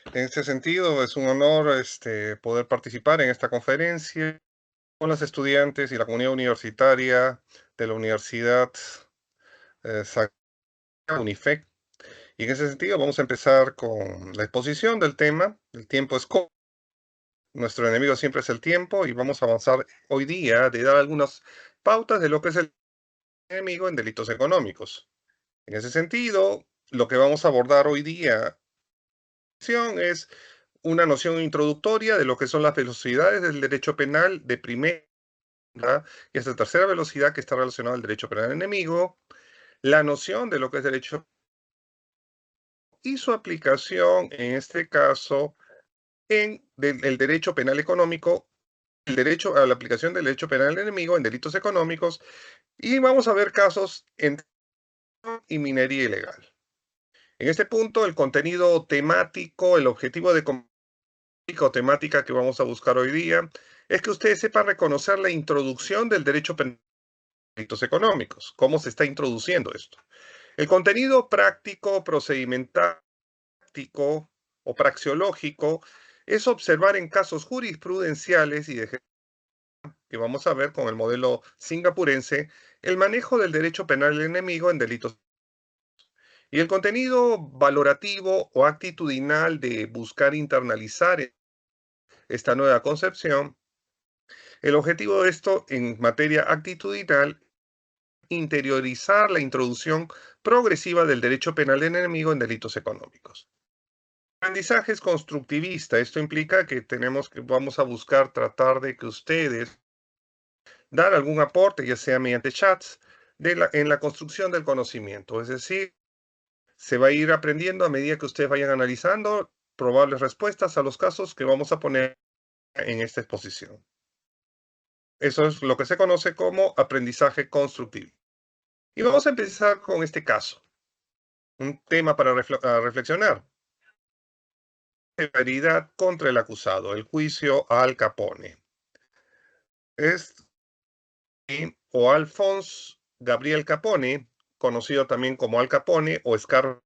En este sentido, es un honor poder participar en esta conferencia con los estudiantes y la comunidad universitaria de la Universidad Sagrada UNIFEC. Y en ese sentido, vamos a empezar con la exposición del tema. El tiempo es corto, nuestro enemigo siempre es el tiempo, y vamos a avanzar hoy día de dar algunas pautas de lo que es el enemigo en delitos económicos. En ese sentido, lo que vamos a abordar hoy día es una noción introductoria de lo que son las velocidades del derecho penal de primera y hasta tercera velocidad que está relacionado al derecho penal enemigo, la noción de lo que es derecho y su aplicación, en este caso, en el derecho penal económico, el derecho a la aplicación del derecho penal enemigo en delitos económicos, y vamos a ver casos en y minería ilegal. En este punto, el contenido temático, el objetivo de o temática que vamos a buscar hoy día es que ustedes sepan reconocer la introducción del derecho penal en delitos económicos, cómo se está introduciendo esto. El contenido práctico, procedimental o praxeológico es observar en casos jurisprudenciales y de que vamos a ver con el modelo singapurense el manejo del derecho penal enemigo en delitos. Y el contenido valorativo o actitudinal de buscar internalizar esta nueva concepción. El objetivo de esto en materia actitudinal, interiorizar la introducción progresiva del derecho penal enemigo en delitos económicos. Aprendizaje es constructivista. Esto implica que vamos a buscar tratar de que ustedes dar algún aporte, ya sea mediante chats, en la construcción del conocimiento. Es decir, se va a ir aprendiendo a medida que ustedes vayan analizando probables respuestas a los casos que vamos a poner en esta exposición. Eso es lo que se conoce como aprendizaje constructivo. Y vamos a empezar con este caso, un tema para reflexionar. Severidad contra el acusado, el juicio a Al Capone. Es o Alphonse Gabriel Capone, conocido también como Al Capone o Escarra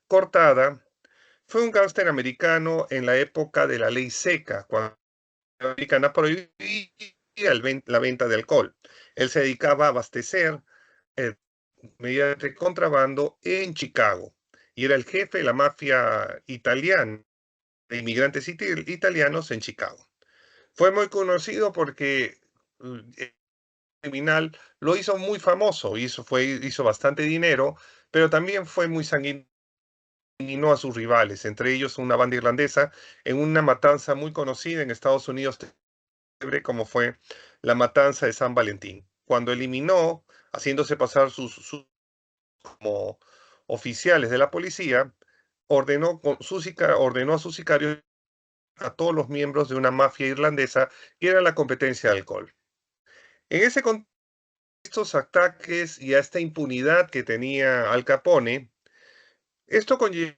Cortada, fue un gángster americano en la época de la ley seca, cuando la americana prohibía la venta de alcohol. Él se dedicaba a abastecer eh, mediante contrabando en Chicago y era el jefe de la mafia italiana, de inmigrantes italianos en Chicago. Fue muy conocido porque el criminal lo hizo muy famoso, hizo bastante dinero, pero también fue muy sanguinario a sus rivales, entre ellos una banda irlandesa, en una matanza muy conocida en Estados Unidos, como fue la matanza de San Valentín, cuando eliminó, haciéndose pasar como oficiales de la policía, ordenó a sus sicarios a todos los miembros de una mafia irlandesa que era la competencia de alcohol. En ese contexto, estos ataques y a esta impunidad que tenía Al Capone, esto conlleva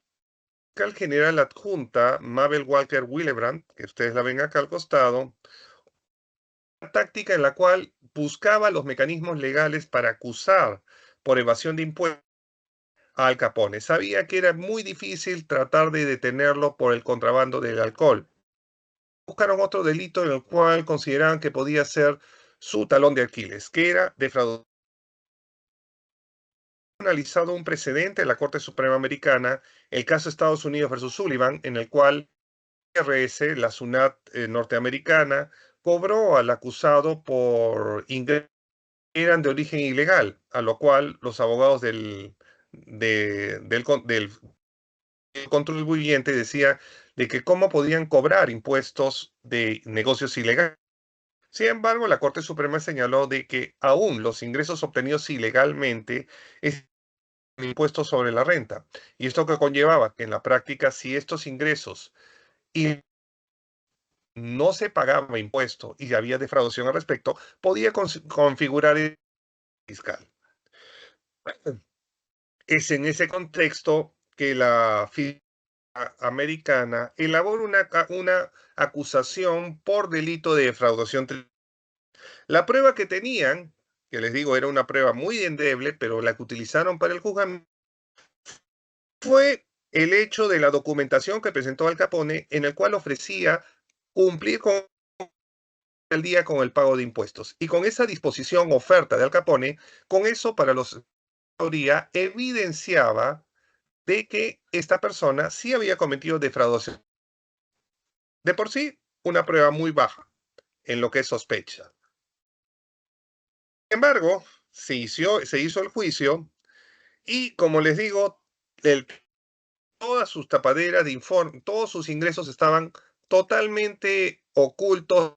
al general adjunta Mabel Walker Willebrand, que ustedes la ven acá al costado, una táctica en la cual buscaba los mecanismos legales para acusar por evasión de impuestos a Al Capone. Sabía que era muy difícil tratar de detenerlo por el contrabando del alcohol. Buscaron otro delito en el cual consideraban que podía ser su talón de Aquiles, que era defraudar. Analizado un precedente en la Corte Suprema Americana, el caso Estados Unidos versus Sullivan, en el cual IRS, la SUNAT norteamericana, cobró al acusado por ingresos que eran de origen ilegal, a lo cual los abogados del contribuyente decía de que cómo podían cobrar impuestos de negocios ilegales. Sin embargo, la Corte Suprema señaló de que aún los ingresos obtenidos ilegalmente es impuesto sobre la renta. Y esto que conllevaba que en la práctica, si estos ingresos y no se pagaba impuesto y había defraudación al respecto, podía configurar el fiscal. Es en ese contexto que la fiscalía americana elabora una acusación por delito de defraudación. La prueba que tenían, que les digo era una prueba muy endeble, pero la que utilizaron para el juzgamiento, fue el hecho de la documentación que presentó Al Capone, en el cual ofrecía cumplir con el día con el pago de impuestos. Y con esa disposición oferta de Al Capone, con eso para los teoría evidenciaba de que esta persona sí había cometido defraudación. De por sí, una prueba muy baja en lo que es sospecha. Sin embargo, se hizo el juicio y, como les digo, todas sus tapaderas de informe, todos sus ingresos estaban totalmente ocultos,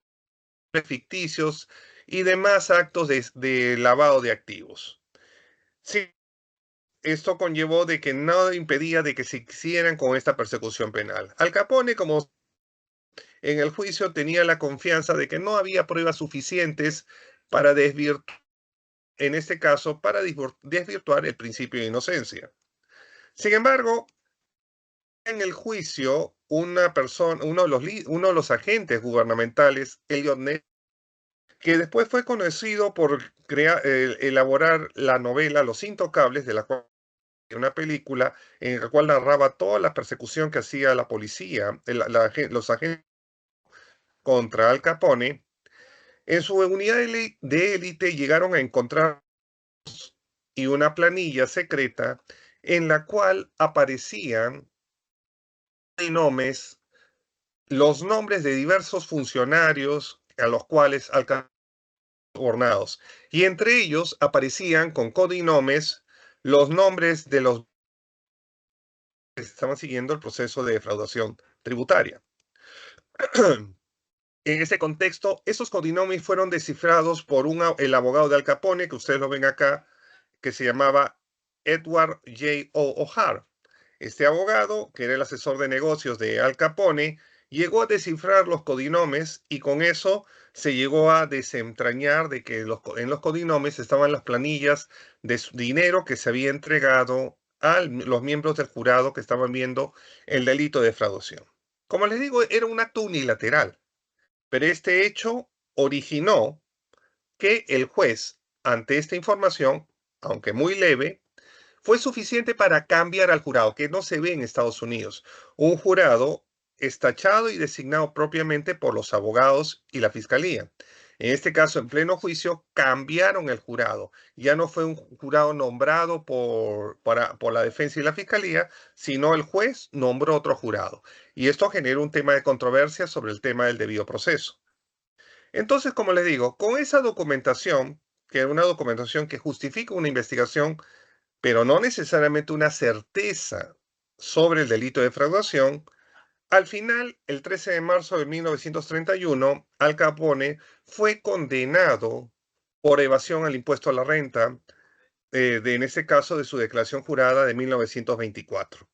ficticios y demás actos de lavado de activos. Sí, esto conllevó de que nada impedía de que se hicieran con esta persecución penal. Al Capone, como en el juicio, tenía la confianza de que no había pruebas suficientes para desvirtuar, en este caso, para desvirtuar el principio de inocencia. Sin embargo, en el juicio, una persona, uno de los agentes gubernamentales, Elliot Ness, que después fue conocido por elaborar la novela Los Intocables, de la cual una película en la cual narraba toda la persecución que hacía la policía, los agentes contra Al Capone. En su unidad de élite llegaron a encontrar y una planilla secreta en la cual aparecían nombres, los nombres de diversos funcionarios a los cuales alcanzaron sobornados. Y entre ellos aparecían con codinomes los nombres de los que estaban siguiendo el proceso de defraudación tributaria. En ese contexto, esos codinomes fueron descifrados por el abogado de Al Capone, que ustedes lo ven acá, que se llamaba Edward J. O'Hare. Este abogado, que era el asesor de negocios de Al Capone, llegó a descifrar los codinomes y con eso se llegó a desentrañar de que en los codinomes estaban las planillas de dinero que se había entregado a los miembros del jurado que estaban viendo el delito de defraudación. Como les digo, era un acto unilateral, pero este hecho originó que el juez, ante esta información, aunque muy leve, fue suficiente para cambiar al jurado, que no se ve en Estados Unidos. Un jurado estachado y designado propiamente por los abogados y la fiscalía. En este caso, en pleno juicio, cambiaron el jurado. Ya no fue un jurado nombrado por la defensa y la fiscalía, sino el juez nombró otro jurado. Y esto generó un tema de controversia sobre el tema del debido proceso. Entonces, como les digo, con esa documentación, que es una documentación que justifica una investigación, pero no necesariamente una certeza sobre el delito de defraudación, al final, el 13 de marzo de 1931, Al Capone fue condenado por evasión al impuesto a la renta, en ese caso de su declaración jurada de 1924.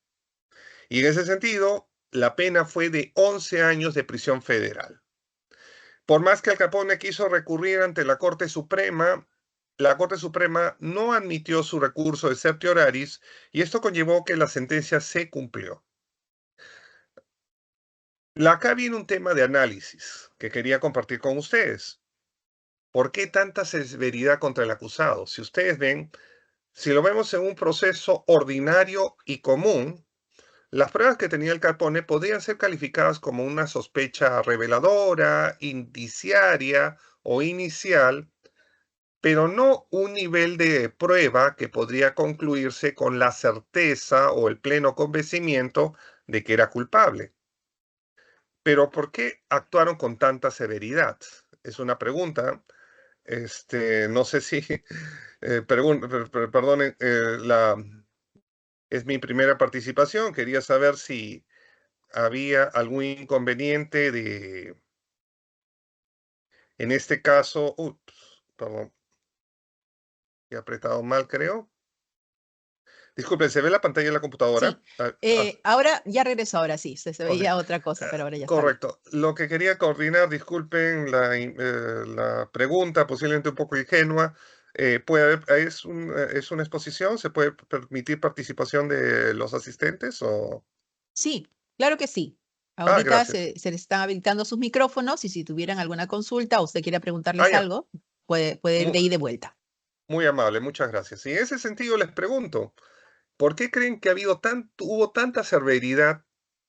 Y en ese sentido, la pena fue de 11 años de prisión federal. Por más que Al Capone quiso recurrir ante la Corte Suprema no admitió su recurso de certioraris y esto conllevó que la sentencia se cumplió. Acá viene un tema de análisis que quería compartir con ustedes. ¿Por qué tanta severidad contra el acusado? Si ustedes ven, si lo vemos en un proceso ordinario y común, las pruebas que tenía el Capone podrían ser calificadas como una sospecha reveladora, indiciaria o inicial, pero no un nivel de prueba que podría concluirse con la certeza o el pleno convencimiento de que era culpable. Pero ¿por qué actuaron con tanta severidad? Es una pregunta. No sé si, perdonen, es mi primera participación. Quería saber si había algún inconveniente en este caso, ups, perdón, he apretado mal, creo. Disculpe, ¿se ve la pantalla de la computadora? Sí, ahora ya regresó, ahora sí, se Ok. veía otra cosa, pero ahora ya está bien. Correcto. Lo que quería coordinar, disculpen la pregunta, posiblemente un poco ingenua. ¿Es una exposición? ¿Se puede permitir participación de los asistentes? Sí, claro que sí. Ah, Ahorita gracias. se les están habilitando sus micrófonos y si tuvieran alguna consulta o usted quiera Ah, preguntarles ya. algo, puede ir Mu- de ahí de vuelta. Muy amable, muchas gracias. Y en ese sentido les pregunto, ¿Por qué creen que hubo tanta severidad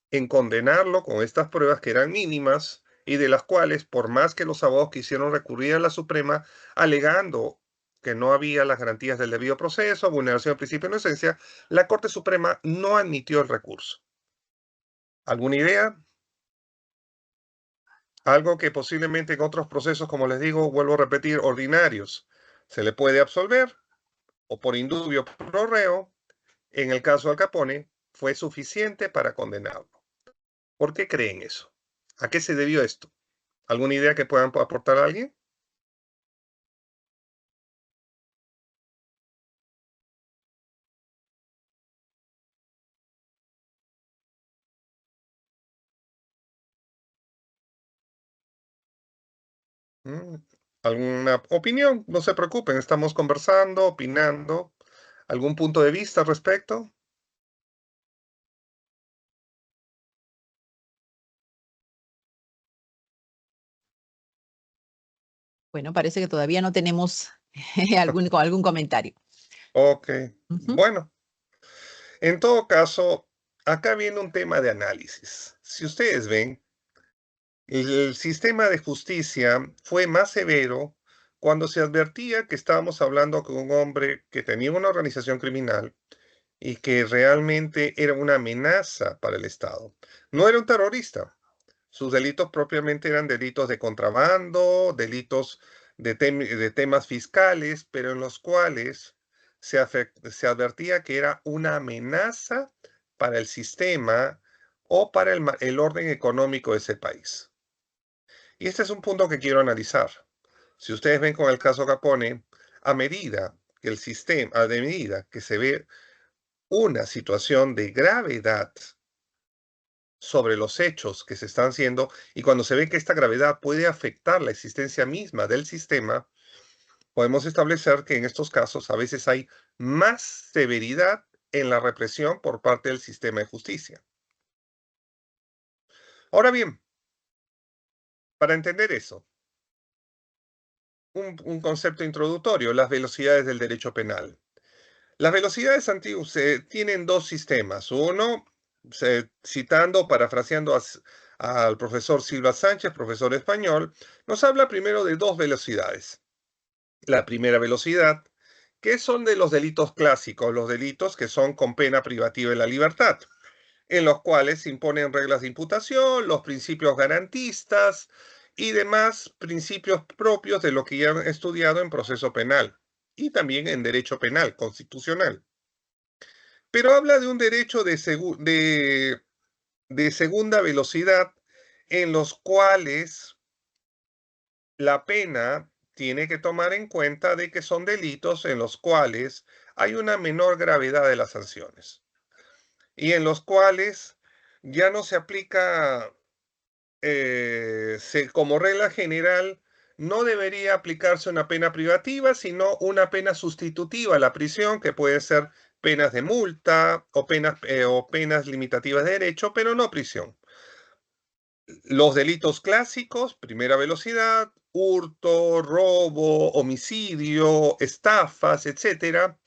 en condenarlo con estas pruebas que eran mínimas y de las cuales, por más que los abogados quisieron recurrir a la Suprema alegando que no había las garantías del debido proceso, vulneración del principio de inocencia, la Corte Suprema no admitió el recurso? ¿Alguna idea? Algo que posiblemente en otros procesos, como les digo, vuelvo a repetir, ordinarios, se le puede absolver o por indubio pro reo. En el caso de Al Capone, fue suficiente para condenarlo. ¿Por qué creen eso? ¿A qué se debió esto? ¿Alguna idea que puedan aportar a alguien? Mm, ¿Alguna opinión? No se preocupen, estamos conversando, opinando. ¿Algún punto de vista al respecto? Bueno, parece que todavía no tenemos algún comentario. Ok, Ujú. bueno, en todo caso, acá viene un tema de análisis. Si ustedes ven, el sistema de justicia fue más severo cuando se advertía que estábamos hablando con un hombre que tenía una organización criminal y que realmente era una amenaza para el Estado. No era un terrorista. Sus delitos propiamente eran delitos de contrabando, delitos de temas fiscales, pero en los cuales se advertía que era una amenaza para el sistema o para el orden económico de ese país. Y este es un punto que quiero analizar. Si ustedes ven con el caso Capone, a medida que el sistema, a medida que se ve una situación de gravedad sobre los hechos que se están haciendo y cuando se ve que esta gravedad puede afectar la existencia misma del sistema, podemos establecer que en estos casos a veces hay más severidad en la represión por parte del sistema de justicia. Ahora bien, para entender eso, un concepto introductorio, las velocidades del derecho penal. Las velocidades antiguas tienen dos sistemas. Uno, citando, parafraseando al profesor Silva Sánchez, profesor español, nos habla primero de dos velocidades. La primera velocidad, que son de los delitos clásicos, los delitos que son con pena privativa de la libertad, en los cuales se imponen reglas de imputación, los principios garantistas y demás principios propios de lo que ya han estudiado en proceso penal y también en derecho penal constitucional. Pero habla de un derecho de segunda velocidad en los cuales la pena tiene que tomar en cuenta de que son delitos en los cuales hay una menor gravedad de las sanciones y en los cuales ya no se aplica como regla general, no debería aplicarse una pena privativa, sino una pena sustitutiva a la prisión, que puede ser penas de multa o penas limitativas de derecho, pero no prisión. Los delitos clásicos, primera velocidad, hurto, robo, homicidio, estafas, etcétera,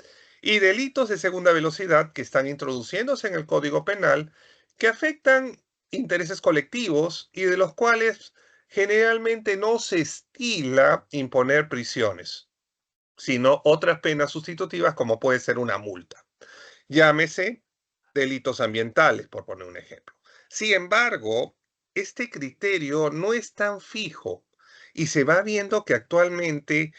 y delitos de segunda velocidad que están introduciéndose en el Código Penal que afectan intereses colectivos y de los cuales generalmente no se estila imponer prisiones, sino otras penas sustitutivas como puede ser una multa. Llámese delitos ambientales, por poner un ejemplo. Sin embargo, este criterio no es tan fijo y se va viendo que actualmente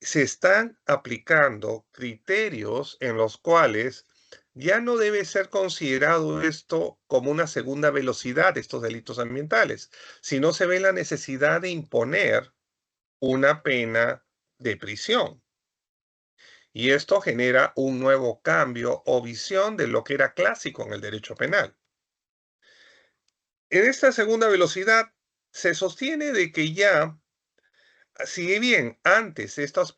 se están aplicando criterios en los cuales ya no debe ser considerado esto como una segunda velocidad, estos delitos ambientales, sino se ve la necesidad de imponer una pena de prisión. Y esto genera un nuevo cambio o visión de lo que era clásico en el derecho penal. En esta segunda velocidad se sostiene de que ya, si bien antes estos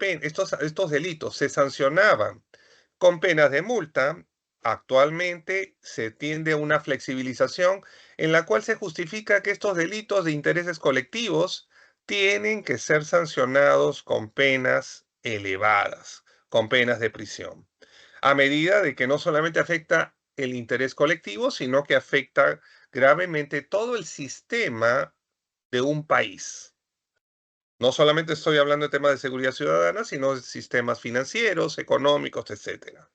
delitos se sancionaban con penas de multa, actualmente se tiende a una flexibilización en la cual se justifica que estos delitos de intereses colectivos tienen que ser sancionados con penas elevadas, con penas de prisión. a medida de que no solamente afecta el interés colectivo, sino que afecta gravemente todo el sistema de un país. No solamente estoy hablando de temas de seguridad ciudadana, sino de sistemas financieros, económicos, etcétera.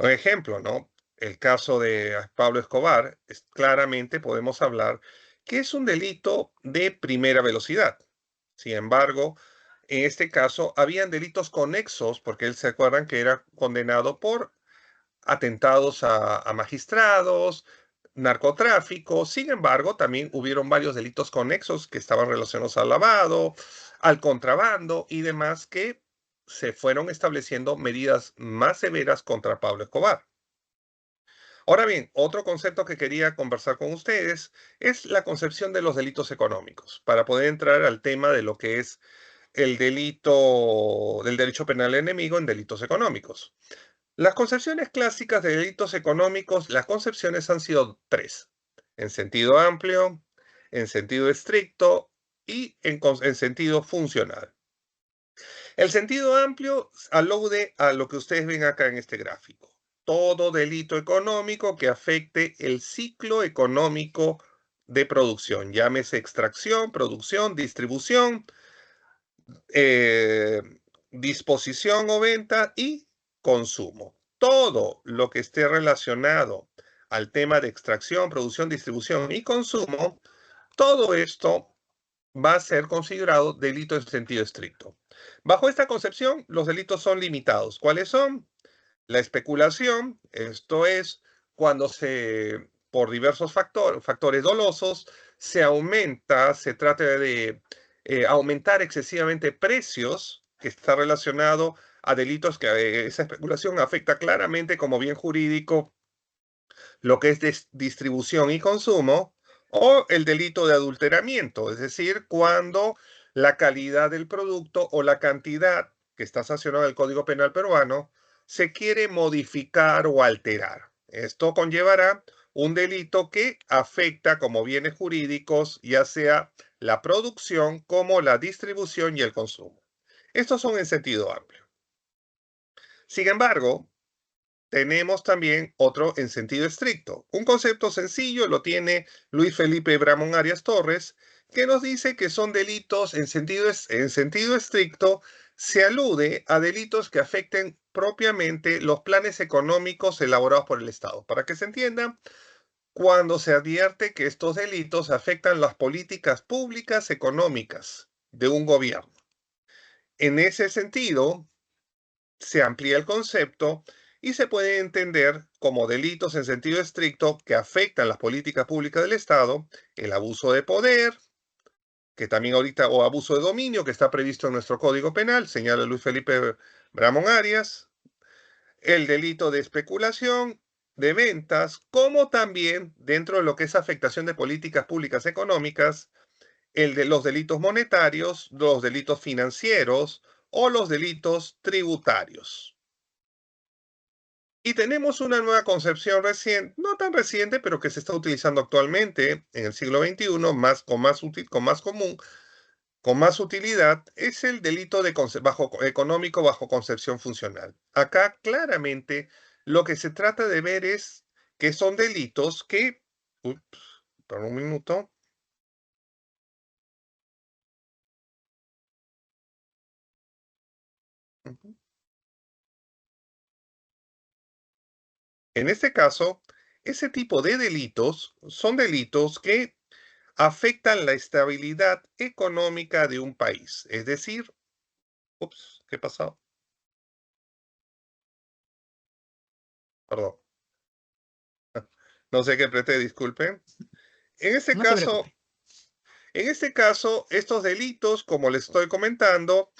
Un ejemplo, ¿no? El caso de Pablo Escobar, claramente podemos hablar que es un delito de primera velocidad. Sin embargo, en este caso habían delitos conexos, porque él se acuerdan que era condenado por atentados a magistrados, narcotráfico. Sin embargo, también hubieron varios delitos conexos que estaban relacionados al lavado, al contrabando y demás que se fueron estableciendo medidas más severas contra Pablo Escobar. Ahora bien, otro concepto que quería conversar con ustedes es la concepción de los delitos económicos, para poder entrar al tema de lo que es el delito del derecho penal enemigo en delitos económicos. Las concepciones clásicas de delitos económicos, las concepciones han sido tres: en sentido amplio, en sentido estricto y en sentido funcional. El sentido amplio alude a lo que ustedes ven acá en este gráfico: todo delito económico que afecte el ciclo económico de producción, llámese extracción, producción, distribución, eh, disposición o venta y consumo. Todo lo que esté relacionado al tema de extracción, producción, distribución y consumo, todo esto va a ser considerado delito en sentido estricto. Bajo esta concepción, los delitos son limitados. ¿Cuáles son? La especulación, esto es cuando por diversos factores dolosos, se trata de aumentar excesivamente precios, que está relacionado a delitos que esa especulación afecta claramente como bien jurídico lo que es distribución y consumo, o el delito de adulteramiento, es decir, cuando la calidad del producto o la cantidad que está sancionada en el Código Penal peruano se quiere modificar o alterar. Esto conllevará un delito que afecta como bienes jurídicos, ya sea la producción como la distribución y el consumo. Estos son en sentido amplio. Sin embargo, tenemos también otro en sentido estricto. Un concepto sencillo lo tiene Luis Felipe Bramón Arias Torres, que nos dice que son delitos en sentido estricto, se alude a delitos que afecten propiamente los planes económicos elaborados por el Estado. Para que se entienda, cuando se advierte que estos delitos afectan las políticas públicas económicas de un gobierno. En ese sentido, se amplía el concepto y se puede entender como delitos en sentido estricto que afectan las políticas públicas del Estado: el abuso de poder, que también ahorita, o abuso de dominio, que está previsto en nuestro Código Penal, señala Luis Felipe Bramón Arias, el delito de especulación, de ventas, como también dentro de lo que es afectación de políticas públicas económicas, el de los delitos monetarios, los delitos financieros o los delitos tributarios. Y tenemos una nueva concepción reciente, no tan reciente, pero que se está utilizando actualmente en el siglo XXI, con más utilidad, es el delito de económico bajo concepción funcional. Acá claramente lo que se trata de ver es que son delitos que, ups, por un minuto. Ujú. En este caso, ese tipo de delitos son delitos que afectan la estabilidad económica de un país. Es decir, ups, ¿qué pasó? Perdón. No sé qué apreté, disculpen. En este No se caso, preocupe. estos delitos, como les estoy comentando,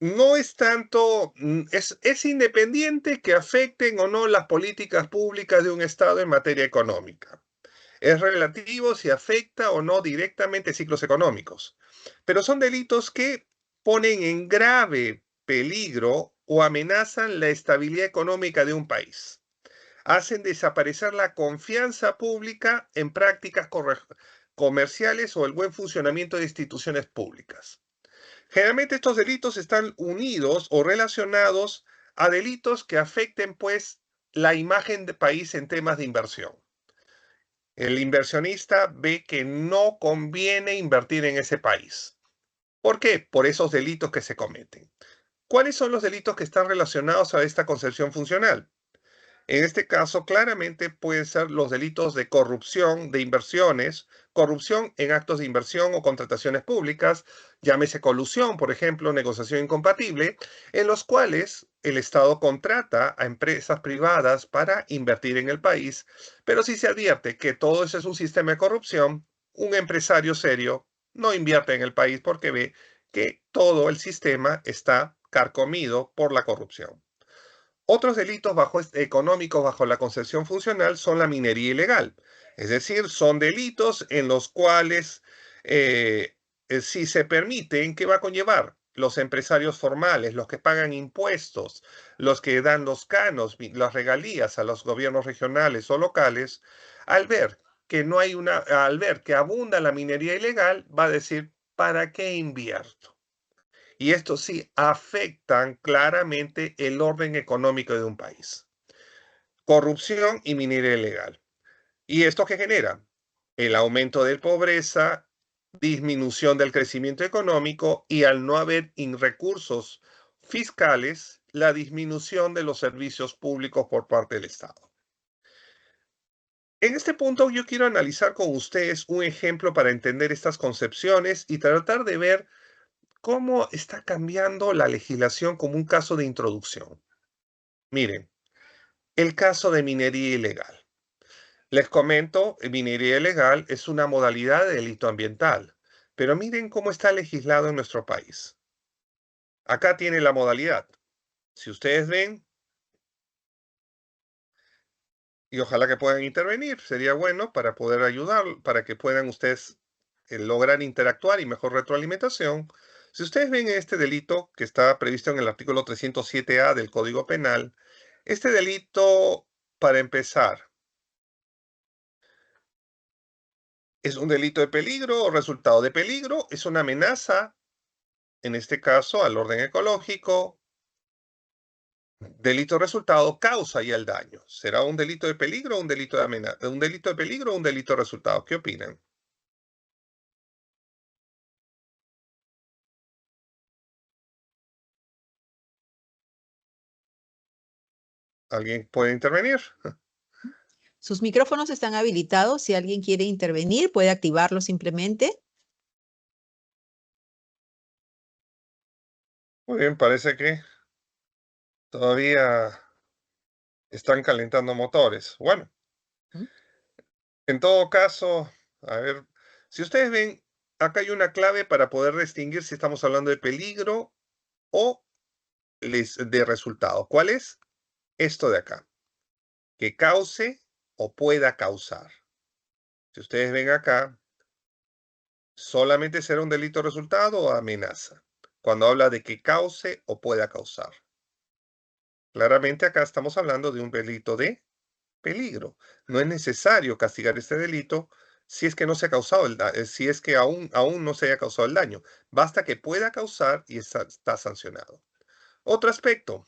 no es tanto, es independiente que afecten o no las políticas públicas de un Estado en materia económica. Es relativo si afecta o no directamente ciclos económicos. Pero son delitos que ponen en grave peligro o amenazan la estabilidad económica de un país. Hacen desaparecer la confianza pública en prácticas comerciales o el buen funcionamiento de instituciones públicas. Generalmente estos delitos están unidos o relacionados a delitos que afecten, pues, la imagen del país en temas de inversión. El inversionista ve que no conviene invertir en ese país. ¿Por qué? Por esos delitos que se cometen. ¿Cuáles son los delitos que están relacionados a esta concepción funcional? En este caso, claramente pueden ser los delitos de corrupción de inversiones, corrupción en actos de inversión o contrataciones públicas, llámese colusión, por ejemplo, negociación incompatible, en los cuales el Estado contrata a empresas privadas para invertir en el país, pero si se advierte que todo eso es un sistema de corrupción, un empresario serio no invierte en el país porque ve que todo el sistema está carcomido por la corrupción. Otros delitos económicos bajo la concepción funcional son la minería ilegal, es decir, son delitos en los cuales si se permiten, ¿qué va a conllevar? Los empresarios formales, los que pagan impuestos, los que dan los canos, las regalías a los gobiernos regionales o locales, al ver que no hay al ver que abunda la minería ilegal, va a decir, ¿para qué invierto? Y esto sí afectan claramente el orden económico de un país. Corrupción y minería ilegal. ¿Y esto qué genera? El aumento de pobreza, disminución del crecimiento económico y al no haber recursos fiscales, la disminución de los servicios públicos por parte del Estado. En este punto yo quiero analizar con ustedes un ejemplo para entender estas concepciones y tratar de ver cómo está cambiando la legislación como un caso de introducción. Miren, el caso de minería ilegal. Les comento, minería ilegal es una modalidad de delito ambiental, pero miren cómo está legislado en nuestro país. Acá tiene la modalidad. Si ustedes ven, y ojalá que puedan intervenir, sería bueno para poder ayudar, para que puedan ustedes lograr interactuar y mejor retroalimentación. Si ustedes ven este delito que está previsto en el artículo 307A del Código Penal, este delito, para empezar, es un delito de peligro o resultado de peligro, es una amenaza, en este caso, al orden ecológico. Delito resultado causa ya el daño. ¿Será un delito de peligro o un delito de amenaza? ¿Un delito de peligro o un delito de resultado? ¿Qué opinan? ¿Alguien puede intervenir? Sus micrófonos están habilitados. Si alguien quiere intervenir, puede activarlo simplemente. Muy bien, parece que todavía están calentando motores. Bueno, ¿Mm? en todo caso, a ver, si ustedes ven, acá hay una clave para poder distinguir si estamos hablando de peligro o de resultado. ¿Cuál es? Esto de acá, que cause o pueda causar. Si ustedes ven acá, solamente será un delito resultado o amenaza, cuando habla de que cause o pueda causar. Claramente acá estamos hablando de un delito de peligro. No es necesario castigar este delito si es que no se ha causado si es que aún no se haya causado el daño. Basta que pueda causar y está sancionado. Otro aspecto.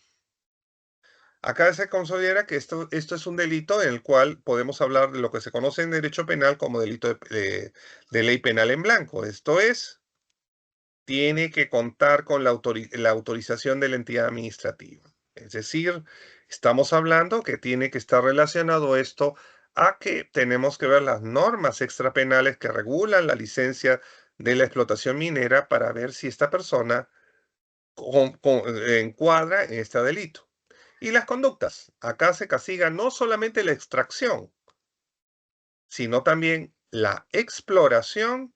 Acá se considera que esto es un delito en el cual podemos hablar de lo que se conoce en derecho penal como delito de ley penal en blanco. Esto es, tiene que contar con la autorización de la entidad administrativa. Es decir, estamos hablando que tiene que estar relacionado esto a que tenemos que ver las normas extrapenales que regulan la licencia de la explotación minera para ver si esta persona encuadra en este delito. Y las conductas. Acá se castiga no solamente la extracción, sino también la exploración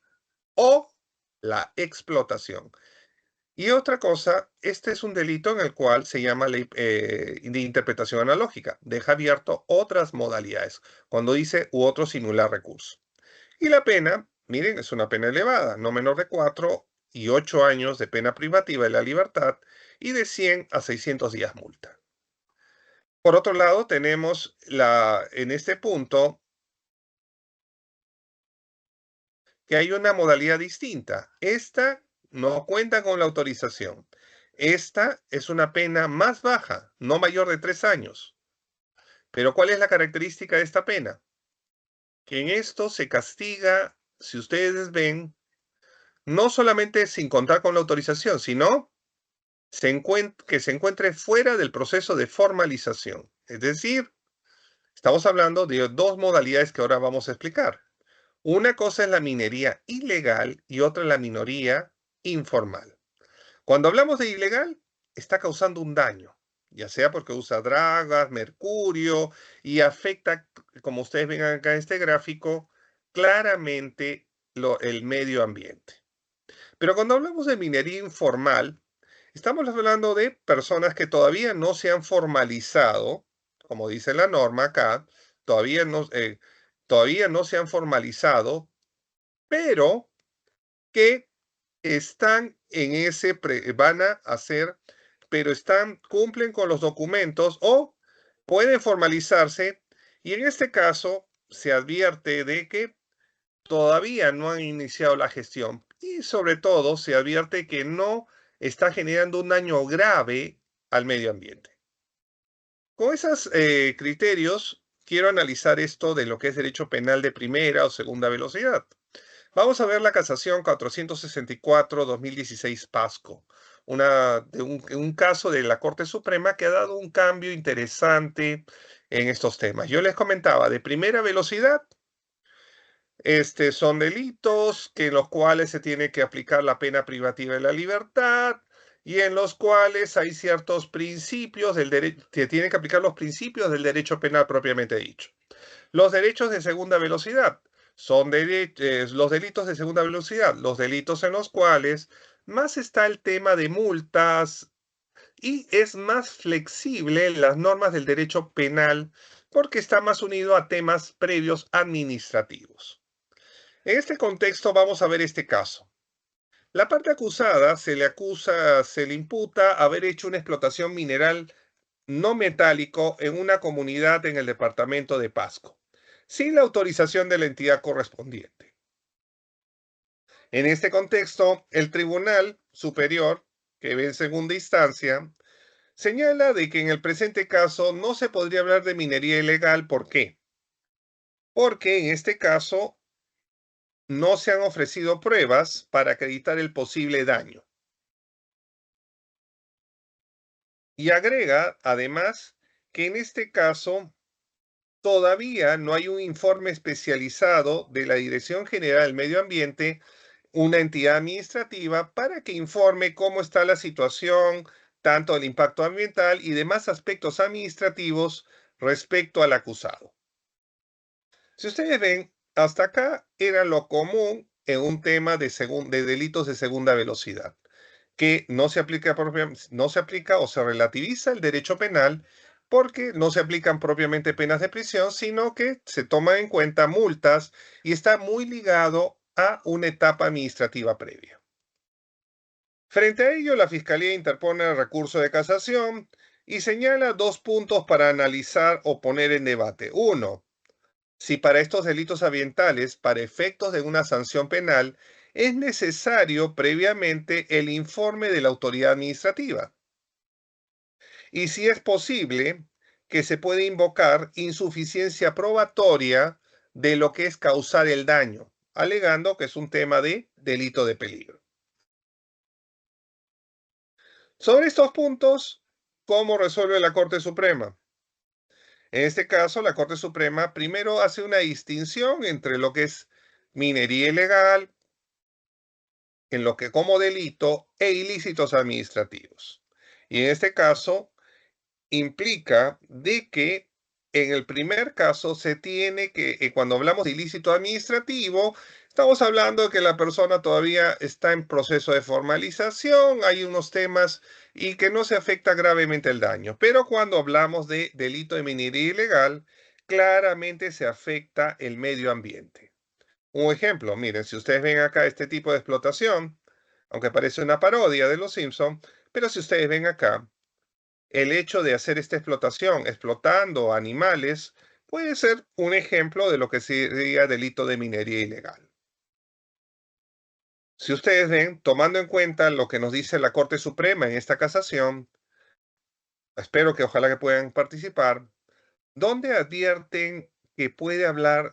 o la explotación. Y otra cosa, este es un delito en el cual se llama ley de interpretación analógica. Deja abierto otras modalidades cuando dice u otro similar recurso. Y la pena, miren, es una pena elevada, no menor de 4 y 8 años de pena privativa de la libertad y de 100 a 600 días multa. Por otro lado, tenemos en este punto que hay una modalidad distinta. Esta no cuenta con la autorización. Esta es una pena más baja, no mayor de 3 años. Pero ¿cuál es la característica de esta pena? Que en esto se castiga, si ustedes ven, no solamente sin contar con la autorización, sino que se encuentre fuera del proceso de formalización. Es decir, estamos hablando de dos modalidades que ahora vamos a explicar. Una cosa es la minería ilegal y otra la minería informal. Cuando hablamos de ilegal, está causando un daño, ya sea porque usa dragas, mercurio y afecta, como ustedes ven acá en este gráfico, claramente el medio ambiente. Pero cuando hablamos de minería informal, estamos hablando de personas que todavía no se han formalizado, como dice la norma acá, todavía no se han formalizado, pero que están en van a hacer, pero cumplen con los documentos o pueden formalizarse. Y en este caso se advierte de que todavía no han iniciado la gestión y sobre todo se advierte que no está generando un daño grave al medio ambiente. Con esos criterios, quiero analizar esto de lo que es derecho penal de primera o segunda velocidad. Vamos a ver la casación 464-2016 Pasco, un caso de la Corte Suprema que ha dado un cambio interesante en estos temas. Yo les comentaba, de primera velocidad, son delitos en los cuales se tiene que aplicar la pena privativa de la libertad y en los cuales hay ciertos principios del derecho, se tienen que aplicar los principios del derecho penal propiamente dicho. Los derechos de segunda velocidad son los delitos de segunda velocidad, los delitos en los cuales más está el tema de multas y es más flexible las normas del derecho penal porque está más unido a temas previos administrativos. En este contexto vamos a ver este caso. La parte acusada se le imputa haber hecho una explotación mineral no metálico en una comunidad en el departamento de Pasco, sin la autorización de la entidad correspondiente. En este contexto, el Tribunal Superior, que ve en segunda instancia, señala de que en el presente caso no se podría hablar de minería ilegal. ¿Por qué? Porque en este caso no se han ofrecido pruebas para acreditar el posible daño. Y agrega, además, que en este caso todavía no hay un informe especializado de la Dirección General del Medio Ambiente, una entidad administrativa, para que informe cómo está la situación, tanto del impacto ambiental y demás aspectos administrativos respecto al acusado. Si ustedes ven, hasta acá era lo común en un tema de delitos de segunda velocidad, que no se aplica o se relativiza el derecho penal porque no se aplican propiamente penas de prisión, sino que se toman en cuenta multas y está muy ligado a una etapa administrativa previa. Frente a ello, la Fiscalía interpone el recurso de casación y señala dos puntos para analizar o poner en debate. Uno, si para estos delitos ambientales, para efectos de una sanción penal, es necesario previamente el informe de la autoridad administrativa. Y si es posible que se puede invocar insuficiencia probatoria de lo que es causar el daño, alegando que es un tema de delito de peligro. Sobre estos puntos, ¿cómo resuelve la Corte Suprema? En este caso, la Corte Suprema primero hace una distinción entre lo que es minería ilegal, en lo que como delito e ilícitos administrativos. Y en este caso implica de que en el primer caso se tiene que, cuando hablamos de ilícito administrativo, estamos hablando de que la persona todavía está en proceso de formalización, hay unos temas y que no se afecta gravemente el daño. Pero cuando hablamos de delito de minería ilegal, claramente se afecta el medio ambiente. Un ejemplo, miren, si ustedes ven acá este tipo de explotación, aunque parece una parodia de los Simpson, pero si ustedes ven acá, el hecho de hacer esta explotación, explotando animales, puede ser un ejemplo de lo que sería delito de minería ilegal. Si ustedes ven, tomando en cuenta lo que nos dice la Corte Suprema en esta casación, espero que ojalá que puedan participar, donde advierten que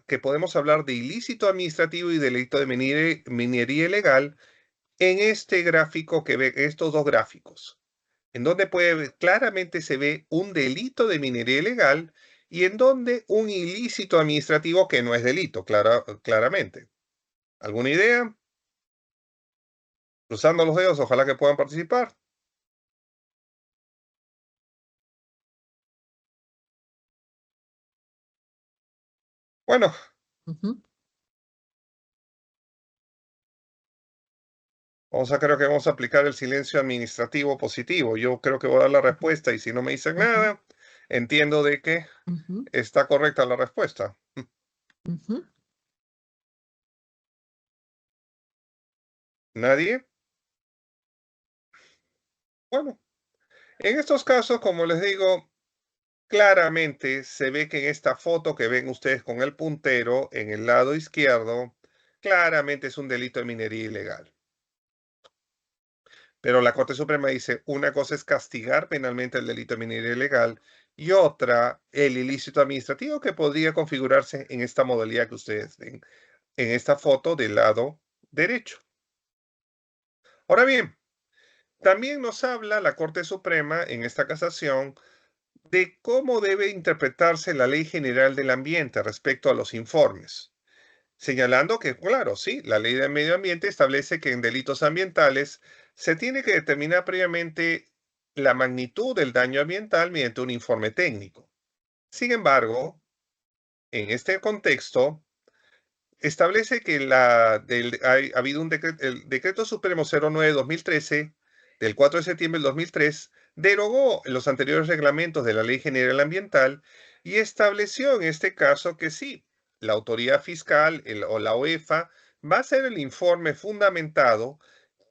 que podemos hablar de ilícito administrativo y delito de minería ilegal en este gráfico que ve, estos dos gráficos, en donde claramente se ve un delito de minería ilegal y en donde un ilícito administrativo que no es delito, claramente. ¿Alguna idea? Cruzando los dedos, ojalá que puedan participar. Bueno, Ujú, creo que vamos a aplicar el silencio administrativo positivo. Yo creo que voy a dar la respuesta y si no me dicen ujú, nada, entiendo de que ujú, está correcta la respuesta. ujú. ¿Nadie? Bueno, en estos casos, como les digo, claramente se ve que en esta foto que ven ustedes con el puntero en el lado izquierdo, claramente es un delito de minería ilegal. Pero la Corte Suprema dice, una cosa es castigar penalmente el delito de minería ilegal y otra, el ilícito administrativo que podría configurarse en esta modalidad que ustedes ven en esta foto del lado derecho. Ahora bien, también nos habla la Corte Suprema en esta casación de cómo debe interpretarse la Ley General del Ambiente respecto a los informes, señalando que, claro, sí, la Ley del Medio Ambiente establece que en delitos ambientales se tiene que determinar previamente la magnitud del daño ambiental mediante un informe técnico. Sin embargo, en este contexto, establece que ha habido el Decreto Supremo 09-2013, del 4 de septiembre del 2003, derogó los anteriores reglamentos de la Ley General Ambiental y estableció en este caso que sí, la autoridad fiscal o la OEFA va a hacer el informe fundamentado,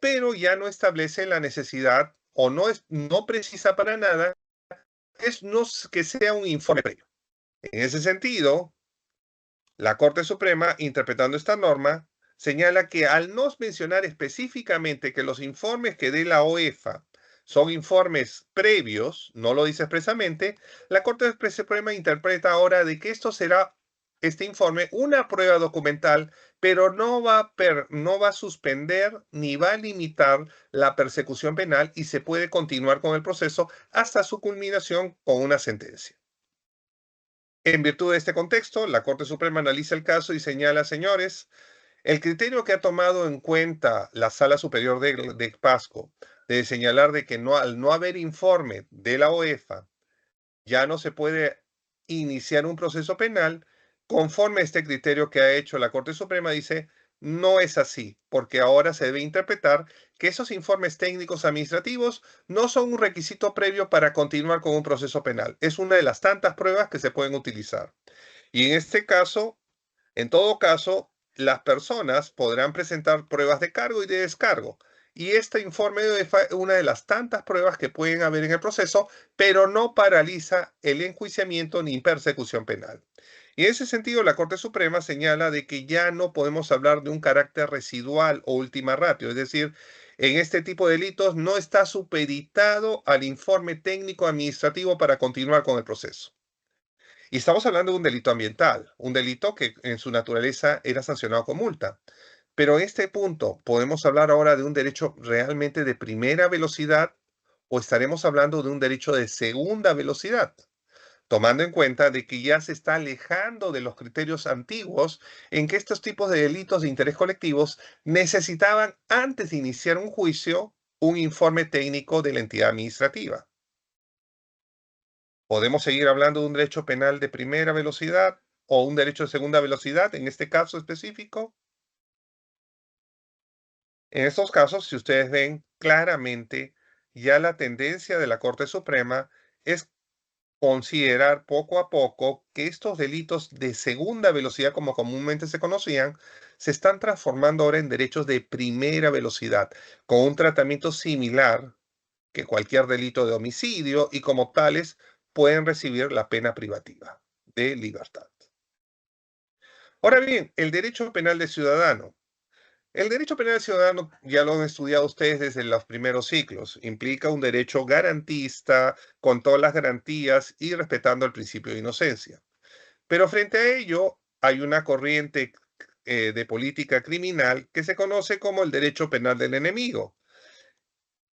pero ya no establece la necesidad o no precisa para nada que sea un informe previo. En ese sentido, la Corte Suprema, interpretando esta norma, señala que al no mencionar específicamente que los informes que dé la OEFA son informes previos, no lo dice expresamente, la Corte Suprema interpreta ahora de que esto será, este informe, una prueba documental, pero no va a suspender ni va a limitar la persecución penal y se puede continuar con el proceso hasta su culminación con una sentencia. En virtud de este contexto, la Corte Suprema analiza el caso y señala, señores, el criterio que ha tomado en cuenta la Sala Superior de Pasco de señalar de que al no haber informe de la OEFA, ya no se puede iniciar un proceso penal, conforme a este criterio que ha hecho la Corte Suprema, dice, no es así, porque ahora se debe interpretar que esos informes técnicos administrativos no son un requisito previo para continuar con un proceso penal. Es una de las tantas pruebas que se pueden utilizar. Y en este caso, en todo caso, las personas podrán presentar pruebas de cargo y de descargo. Y este informe de OEFA es una de las tantas pruebas que pueden haber en el proceso, pero no paraliza el enjuiciamiento ni persecución penal. Y en ese sentido, la Corte Suprema señala de que ya no podemos hablar de un carácter residual o ultima ratio, es decir, en este tipo de delitos no está supeditado al informe técnico administrativo para continuar con el proceso. Y estamos hablando de un delito ambiental, un delito que en su naturaleza era sancionado con multa. Pero en este punto, ¿podemos hablar ahora de un derecho realmente de primera velocidad o estaremos hablando de un derecho de segunda velocidad? Tomando en cuenta de que ya se está alejando de los criterios antiguos en que estos tipos de delitos de interés colectivos necesitaban, antes de iniciar un juicio, un informe técnico de la entidad administrativa. ¿Podemos seguir hablando de un derecho penal de primera velocidad o un derecho de segunda velocidad en este caso específico? En estos casos, si ustedes ven claramente, ya la tendencia de la Corte Suprema es considerar poco a poco que estos delitos de segunda velocidad, como comúnmente se conocían, se están transformando ahora en derechos de primera velocidad, con un tratamiento similar que cualquier delito de homicidio y como tales pueden recibir la pena privativa de libertad. Ahora bien, el derecho penal de ciudadano. El derecho penal ciudadano ya lo han estudiado ustedes desde los primeros ciclos. Implica un derecho garantista, con todas las garantías y respetando el principio de inocencia. Pero frente a ello hay una corriente de política criminal que se conoce como el derecho penal del enemigo.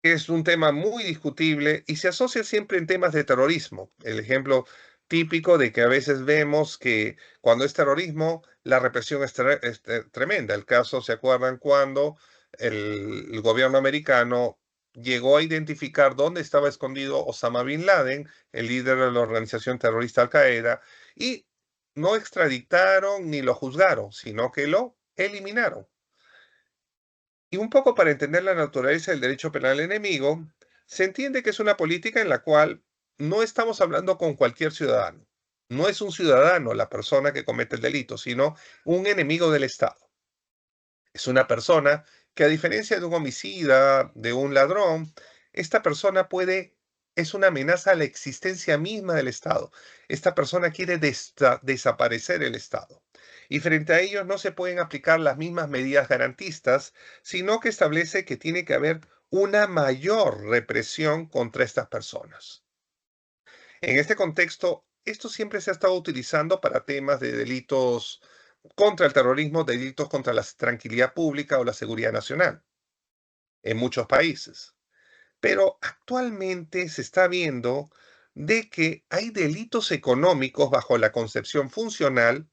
Es un tema muy discutible y se asocia siempre en temas de terrorismo. El ejemplo típico de que a veces vemos que cuando es terrorismo, la represión es tremenda. El caso, ¿se acuerdan cuando el gobierno americano llegó a identificar dónde estaba escondido Osama Bin Laden, el líder de la organización terrorista Al Qaeda, y no extraditaron ni lo juzgaron, sino que lo eliminaron? Y un poco para entender la naturaleza del derecho penal enemigo, se entiende que es una política en la cual no estamos hablando con cualquier ciudadano. No es un ciudadano la persona que comete el delito, sino un enemigo del Estado. Es una persona que, a diferencia de un homicida, de un ladrón, esta persona es una amenaza a la existencia misma del Estado. Esta persona quiere desaparecer el Estado. Y frente a ellos no se pueden aplicar las mismas medidas garantistas, sino que establece que tiene que haber una mayor represión contra estas personas. En este contexto, esto siempre se ha estado utilizando para temas de delitos contra el terrorismo, delitos contra la tranquilidad pública o la seguridad nacional en muchos países. Pero actualmente se está viendo de que hay delitos económicos bajo la concepción funcional,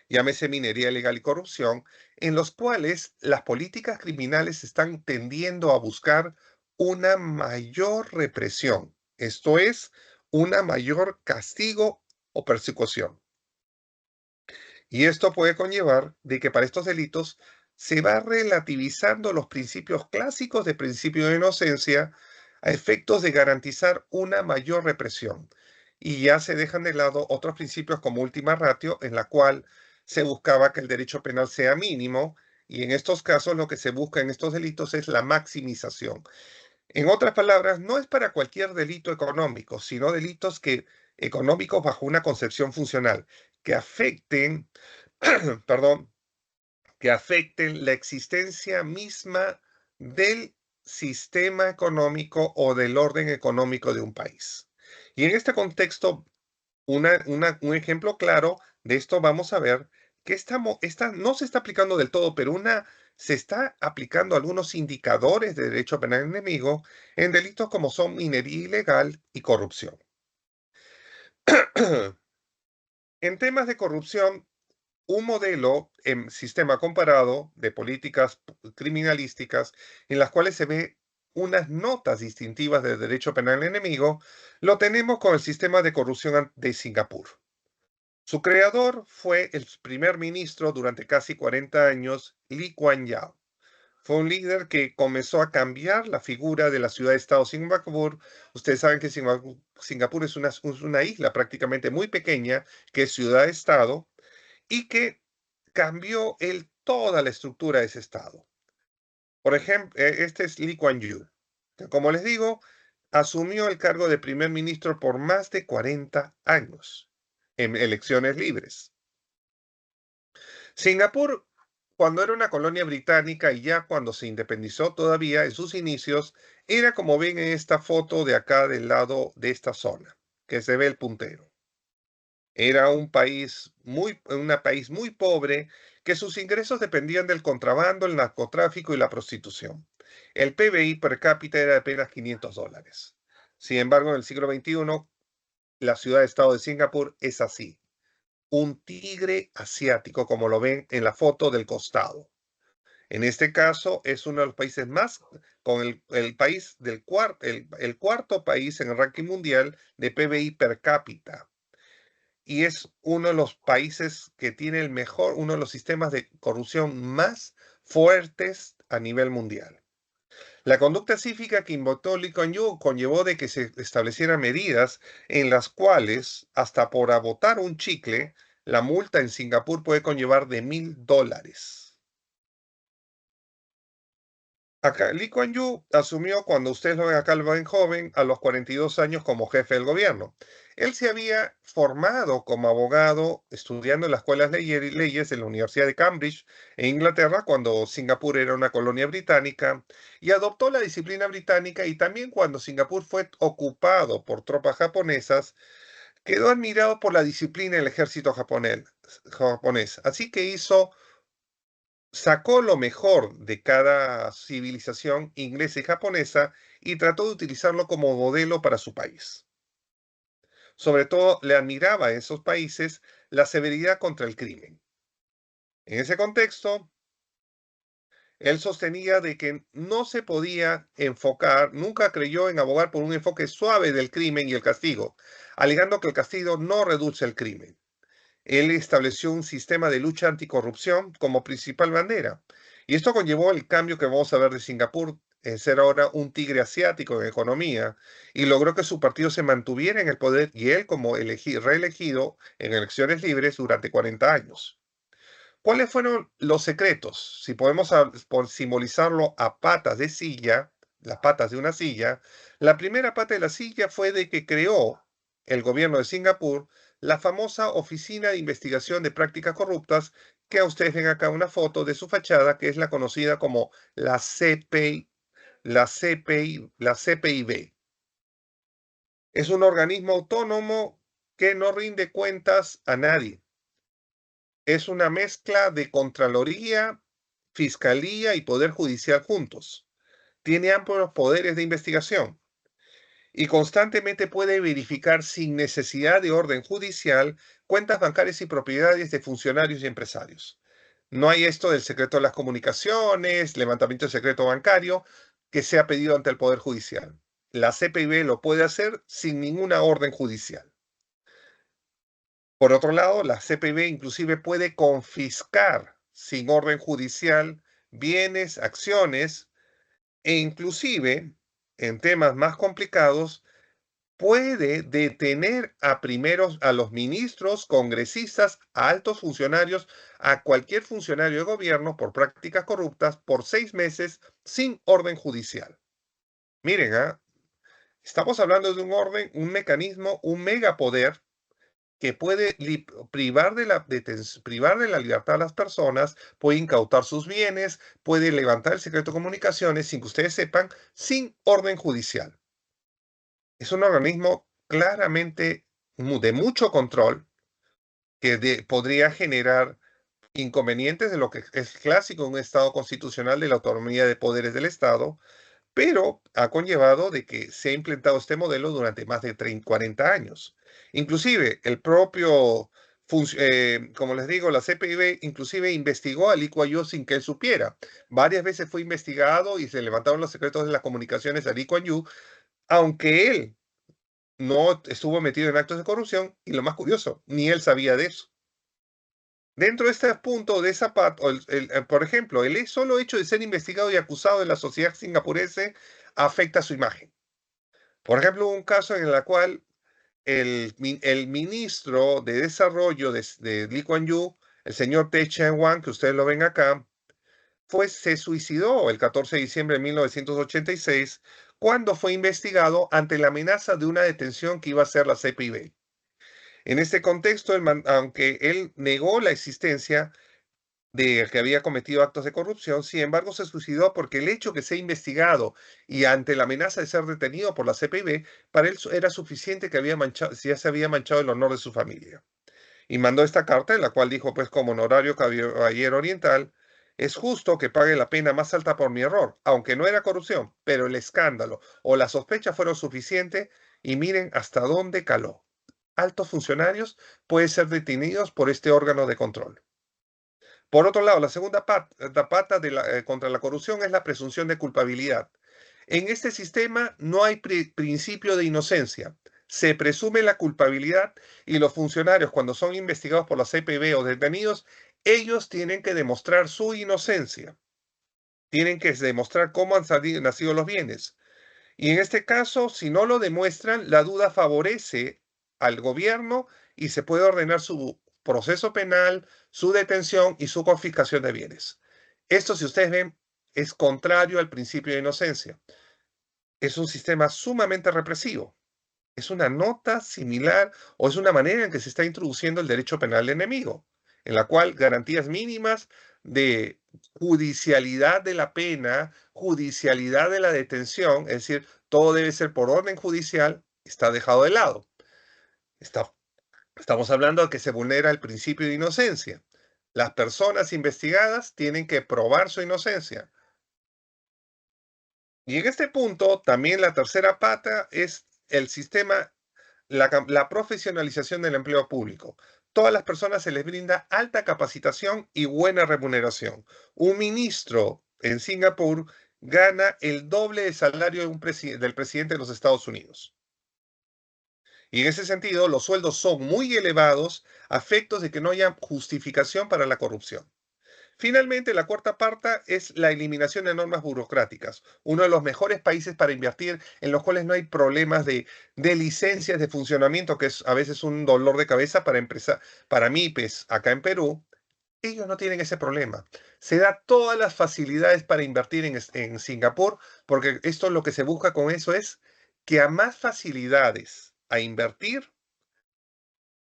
llámese minería ilegal y corrupción, en los cuales las políticas criminales están tendiendo a buscar una mayor represión, esto es, una mayor castigo o persecución. Y esto puede conllevar de que para estos delitos se va relativizando los principios clásicos de principio de inocencia a efectos de garantizar una mayor represión. Y ya se dejan de lado otros principios como última ratio, en la cual se buscaba que el derecho penal sea mínimo, y en estos casos lo que se busca en estos delitos es la maximización. En otras palabras, no es para cualquier delito económico, sino delitos económicos bajo una concepción funcional, que afecten, perdón, que afecten la existencia misma del sistema económico o del orden económico de un país. Y en este contexto, un ejemplo claro de esto vamos a ver que esta no se está aplicando del todo, pero se está aplicando algunos indicadores de derecho penal enemigo en delitos como son minería ilegal y corrupción. En temas de corrupción, un modelo en sistema comparado de políticas criminalísticas en las cuales se ve unas notas distintivas de derecho penal enemigo, lo tenemos con el sistema de corrupción de Singapur. Su creador fue el primer ministro durante casi 40 años, Lee Kuan Yew. Fue un líder que comenzó a cambiar la figura de la ciudad-estado Singapur. Ustedes saben que Singapur es una isla prácticamente muy pequeña, que es ciudad-estado, y que cambió toda la estructura de ese estado. Por ejemplo, este es Lee Kuan Yew, que, como les digo, asumió el cargo de primer ministro por más de 40 años en elecciones libres. Singapur, cuando era una colonia británica y ya cuando se independizó todavía en sus inicios, era como ven en esta foto de acá del lado de esta zona, que se ve el puntero. Era un país muy pobre, que sus ingresos dependían del contrabando, el narcotráfico y la prostitución. El PBI per cápita era de apenas $500. Sin embargo, en el siglo XXI, la ciudad-estado de Singapur es así, un tigre asiático, como lo ven en la foto del costado. En este caso, es uno de los países más, con el país el cuarto país en el ranking mundial de PBI per cápita. Y es uno de los países que tiene uno de los sistemas de corrupción más fuertes a nivel mundial. La conducta cívica que invocó Lee Kuan Yew conllevó de que se establecieran medidas en las cuales, hasta por abotar un chicle, la multa en Singapur puede conllevar de $1,000. Acá, Lee Kuan Yew asumió, cuando ustedes lo ven acá, lo ven joven, a los 42 años como jefe del gobierno. Él se había formado como abogado estudiando en las escuelas de leyes en la Universidad de Cambridge, en Inglaterra, cuando Singapur era una colonia británica, y adoptó la disciplina británica, y también cuando Singapur fue ocupado por tropas japonesas, quedó admirado por la disciplina del ejército japonés. Así que sacó lo mejor de cada civilización inglesa y japonesa y trató de utilizarlo como modelo para su país. Sobre todo le admiraba a esos países la severidad contra el crimen. En ese contexto, él sostenía de que no se podía enfocar, nunca creyó en abogar por un enfoque suave del crimen y el castigo, alegando que el castigo no reduce el crimen. Él estableció un sistema de lucha anticorrupción como principal bandera. Y esto conllevó el cambio que vamos a ver de Singapur en ser ahora un tigre asiático en economía, y logró que su partido se mantuviera en el poder y él como reelegido en elecciones libres durante 40 años. ¿Cuáles fueron los secretos? Si podemos por simbolizarlo a patas de silla, las patas de una silla, la primera pata de la silla fue de que creó el gobierno de Singapur la famosa Oficina de Investigación de Prácticas Corruptas, que a ustedes ven acá una foto de su fachada, que es la conocida como la CPI, la CPIB. Es un organismo autónomo que no rinde cuentas a nadie. Es una mezcla de Contraloría, Fiscalía y Poder Judicial juntos. Tiene amplios poderes de investigación y constantemente puede verificar sin necesidad de orden judicial cuentas bancarias y propiedades de funcionarios y empresarios. No hay esto del secreto de las comunicaciones, levantamiento de secreto bancario, que sea pedido ante el Poder Judicial. La CPIB lo puede hacer sin ninguna orden judicial. Por otro lado, la CPB inclusive puede confiscar sin orden judicial bienes, acciones, e inclusive, en temas más complicados, puede detener a los ministros, congresistas, a altos funcionarios, a cualquier funcionario de gobierno por prácticas corruptas por 6 meses sin orden judicial. Miren, estamos hablando de un orden, un mecanismo, un megapoder que puede privar de la libertad a las personas, puede incautar sus bienes, puede levantar el secreto de comunicaciones sin que ustedes sepan, sin orden judicial. Es un organismo claramente de mucho control que podría generar inconvenientes de lo que es clásico en un Estado constitucional, de la autonomía de poderes del Estado, pero ha conllevado de que se ha implementado este modelo durante más de 30, 40 años. Inclusive, el propio, como les digo, la CPIB inclusive investigó a Lee Kuan Yew sin que él supiera. Varias veces fue investigado y se levantaron los secretos de las comunicaciones a Lee Kuan Yew, aunque él no estuvo metido en actos de corrupción, y lo más curioso, ni él sabía de eso. Dentro de este punto de esa por ejemplo, el solo hecho de ser investigado y acusado de la sociedad singapurese afecta su imagen. Por ejemplo, hubo un caso en el cual el ministro de Desarrollo de Lee Kuan Yew, el señor Teh Cheang-wan, que ustedes lo ven acá, se suicidó el 14 de diciembre de 1986 cuando fue investigado ante la amenaza de una detención que iba a hacer la CPIB. En este contexto, aunque él negó la existencia de que había cometido actos de corrupción, sin embargo se suicidó porque el hecho que sea investigado y ante la amenaza de ser detenido por la CPIB, para él era suficiente que ya se había manchado el honor de su familia. Y mandó esta carta en la cual dijo, pues como honorario caballero oriental, es justo que pague la pena más alta por mi error, aunque no era corrupción, pero el escándalo o la sospecha fueron suficientes, y miren hasta dónde caló. Altos funcionarios pueden ser detenidos por este órgano de control. Por otro lado, la segunda pata contra la corrupción es la presunción de culpabilidad. En este sistema no hay principio de inocencia. Se presume la culpabilidad, y los funcionarios, cuando son investigados por la CPB o detenidos, ellos tienen que demostrar su inocencia. Tienen que demostrar cómo han nacido los bienes. Y en este caso, si no lo demuestran, la duda favorece al gobierno y se puede ordenar su proceso penal, su detención y su confiscación de bienes. Esto, si ustedes ven, es contrario al principio de inocencia. Es un sistema sumamente represivo. Es una nota similar o es una manera en que se está introduciendo el derecho penal del enemigo, en la cual garantías mínimas de judicialidad de la pena, judicialidad de la detención, es decir, todo debe ser por orden judicial, está dejado de lado. Estamos hablando de que se vulnera el principio de inocencia. Las personas investigadas tienen que probar su inocencia. Y en este punto, también la tercera pata es el sistema, la profesionalización del empleo público. Todas las personas se les brinda alta capacitación y buena remuneración. Un ministro en Singapur gana el doble de salario del presidente de los Estados Unidos. Y en ese sentido, los sueldos son muy elevados a efectos de que no haya justificación para la corrupción. Finalmente, la cuarta parte es la eliminación de normas burocráticas, uno de los mejores países para invertir, en los cuales no hay problemas de licencias de funcionamiento, que es a veces un dolor de cabeza para MIPES acá en Perú. Ellos no tienen ese problema. Se da todas las facilidades para invertir en Singapur, porque esto lo que se busca con eso es que a más facilidades a invertir,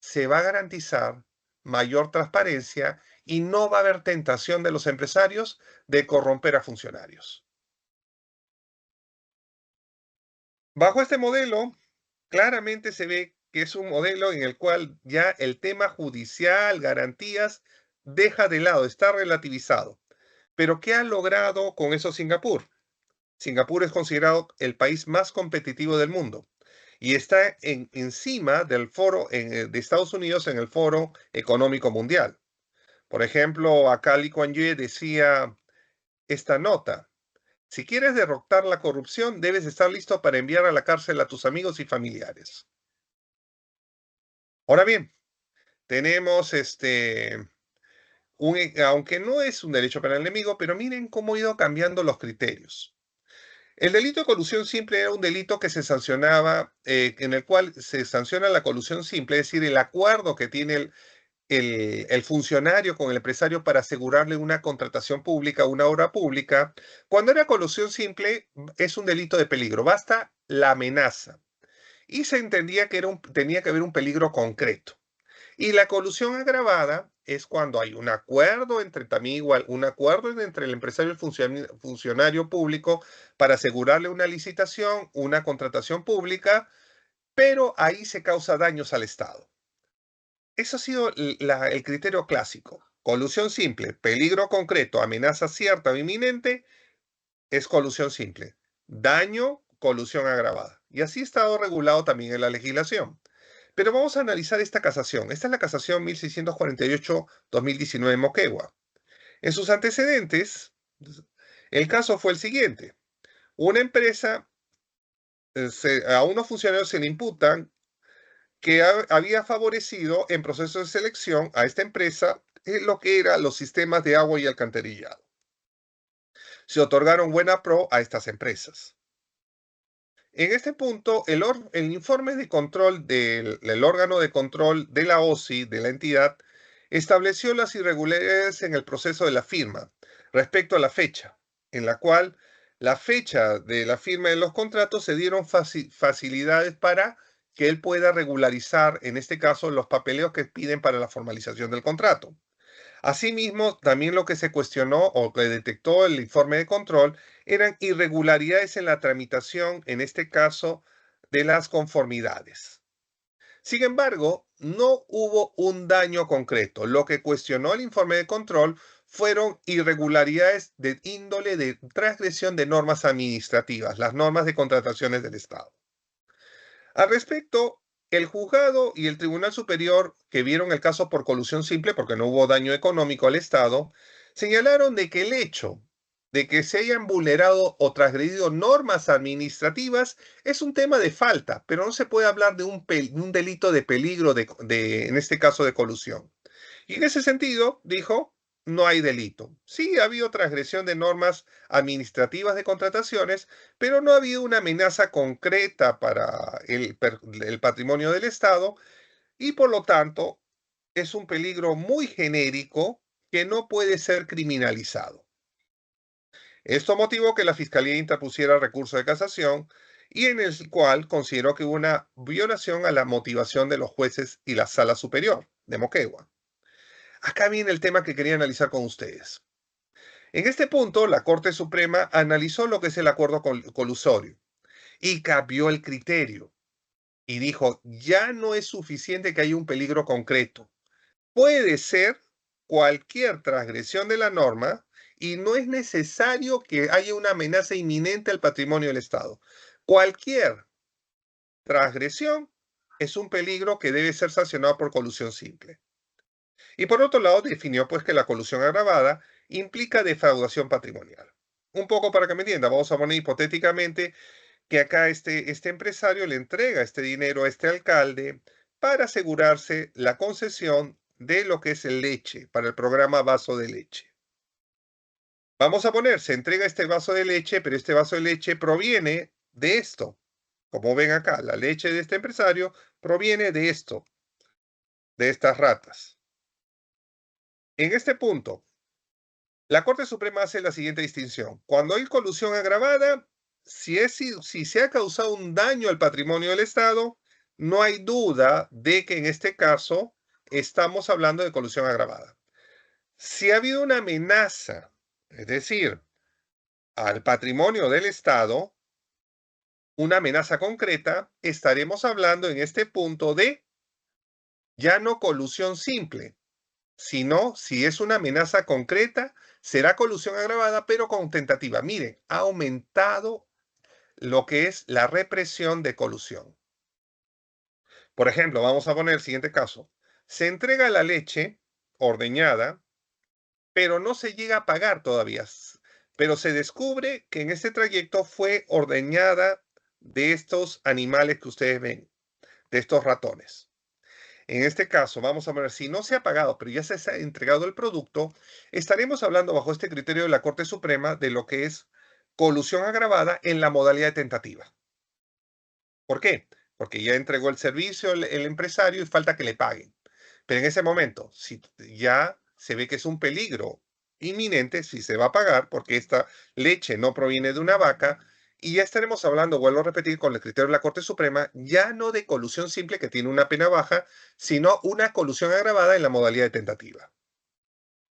se va a garantizar mayor transparencia y no va a haber tentación de los empresarios de corromper a funcionarios. Bajo este modelo, claramente se ve que es un modelo en el cual ya el tema judicial, garantías, deja de lado, está relativizado. Pero ¿qué ha logrado con eso Singapur? Singapur es considerado el país más competitivo del mundo y está encima del foro de Estados Unidos en el Foro Económico Mundial. Por ejemplo, acá Lee Kuan Yew decía esta nota: si quieres derrotar la corrupción, debes estar listo para enviar a la cárcel a tus amigos y familiares. Ahora bien, tenemos aunque no es un derecho penal enemigo, pero miren cómo ha ido cambiando los criterios. El delito de colusión simple era un delito que se sancionaba, en el cual se sanciona la colusión simple, es decir, el acuerdo que tiene el funcionario con el empresario para asegurarle una contratación pública, una obra pública. Cuando era colusión simple, es un delito de peligro, basta la amenaza. Y se entendía que tenía que haber un peligro concreto. Y la colusión agravada es cuando hay un acuerdo entre también igual, un acuerdo entre el empresario y el funcionario público para asegurarle una licitación, una contratación pública, pero ahí se causa daños al Estado. Eso ha sido el criterio clásico. Colusión simple, peligro concreto, amenaza cierta o inminente, es colusión simple. Daño, colusión agravada. Y así ha estado regulado también en la legislación. Pero vamos a analizar esta casación. Esta es la casación 1648-2019 Moquegua. En sus antecedentes, el caso fue el siguiente. Una empresa, a unos funcionarios se le imputan que había favorecido en proceso de selección a esta empresa en lo que eran los sistemas de agua y alcantarillado. Se otorgaron buena pro a estas empresas. En este punto, el informe de control del órgano de control de la OSI, de la entidad, estableció las irregularidades en el proceso de la firma respecto a la fecha, en la cual la fecha de la firma de los contratos se dieron facilidades para que él pueda regularizar, en este caso, los papeleos que piden para la formalización del contrato. Asimismo, también lo que se cuestionó o que detectó el informe de control eran irregularidades en la tramitación, en este caso, de las conformidades. Sin embargo, no hubo un daño concreto. Lo que cuestionó el informe de control fueron irregularidades de índole de transgresión de normas administrativas, las normas de contrataciones del Estado. Al respecto, el juzgado y el Tribunal Superior, que vieron el caso por colusión simple porque no hubo daño económico al Estado, señalaron de que el hecho de que se hayan vulnerado o transgredido normas administrativas es un tema de falta, pero no se puede hablar de un delito de peligro, en este caso de colusión. Y en ese sentido, dijo, no hay delito. Sí, ha habido transgresión de normas administrativas de contrataciones, pero no ha habido una amenaza concreta para el patrimonio del Estado y por lo tanto es un peligro muy genérico que no puede ser criminalizado. Esto motivó que la Fiscalía interpusiera recurso de casación y en el cual consideró que hubo una violación a la motivación de los jueces y la Sala Superior de Moquegua. Acá viene el tema que quería analizar con ustedes. En este punto, la Corte Suprema analizó lo que es el acuerdo colusorio y cambió el criterio y dijo, ya no es suficiente que haya un peligro concreto. Puede ser cualquier transgresión de la norma y no es necesario que haya una amenaza inminente al patrimonio del Estado. Cualquier transgresión es un peligro que debe ser sancionado por colusión simple. Y por otro lado, definió pues que la colusión agravada implica defraudación patrimonial. Un poco para que me entienda, vamos a poner hipotéticamente que acá este empresario le entrega este dinero a este alcalde para asegurarse la concesión de lo que es el leche, para el programa Vaso de Leche. Vamos a poner, se entrega este vaso de leche, pero este vaso de leche proviene de esto. Como ven acá, la leche de este empresario proviene de esto, de estas ratas. En este punto, la Corte Suprema hace la siguiente distinción. Cuando hay colusión agravada, si se ha causado un daño al patrimonio del Estado, no hay duda de que en este caso estamos hablando de colusión agravada. Si ha habido una amenaza, es decir, al patrimonio del Estado, una amenaza concreta, estaremos hablando en este punto de ya no colusión simple, sino si es una amenaza concreta, será colusión agravada, pero con tentativa. Miren, ha aumentado lo que es la represión de colusión. Por ejemplo, vamos a poner el siguiente caso. Se entrega la leche ordeñada, pero no se llega a pagar todavía. Pero se descubre que en este trayecto fue ordeñada de estos animales que ustedes ven, de estos ratones. En este caso, vamos a ver, si no se ha pagado, pero ya se ha entregado el producto, estaremos hablando bajo este criterio de la Corte Suprema de lo que es colusión agravada en la modalidad de tentativa. ¿Por qué? Porque ya entregó el servicio el empresario y falta que le paguen. Pero en ese momento, si ya se ve que es un peligro inminente, si se va a pagar, porque esta leche no proviene de una vaca, y ya estaremos hablando, vuelvo a repetir, con el criterio de la Corte Suprema, ya no de colusión simple que tiene una pena baja, sino una colusión agravada en la modalidad de tentativa.